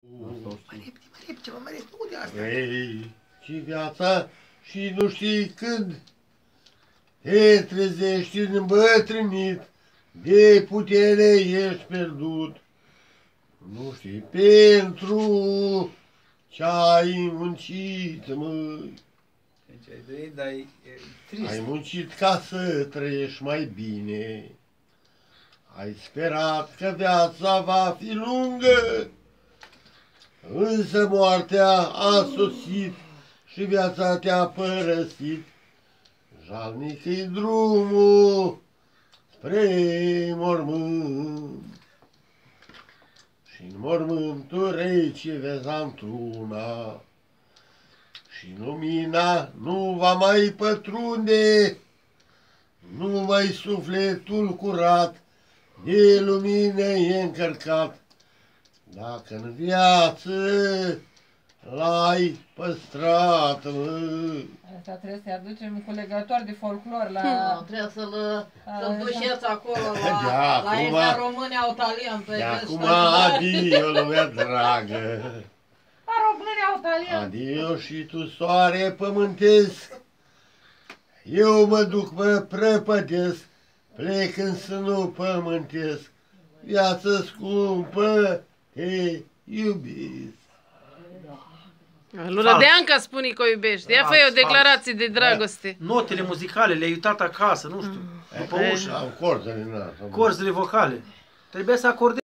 Mai repede, ceva mai repede, nu de asta. Ei, și viața și nu știi când te trezești îmbătrânit, de putere ești pierdut. Nu știi pentru ce-ai muncit, măi. Ce ai trăit, dar e trist. Ai muncit ca să trăiești mai bine. Ai sperat că viața va fi lungă, însă moartea a sosit și viața te-a părăsit. Jalnic-i drumul spre mormânt, și-n mormântul rece vezi într-una, și lumina nu va mai pătrunde, numai sufletul curat de lumină e încărcat. Dacă în viață l-ai păstrat, mă. Asta trebuie să-i aducem cu legător de folclor la... Trebuie să-l duceți acolo De la Eza Români au talent. De acum adio, lumea dragă. La Români au talent. Adio și tu, soare pământesc, eu mă duc, mă prăpădesc, plec în sânul pământesc, viață scumpă, te iubesc. Lui Rădeanca spune că o iubești. Ia fă o declarație de dragoste. Notele muzicale le-ai uitat acasă, nu știu, după ușă. Am corzele, Corzile vocale. Trebuie să acordezi.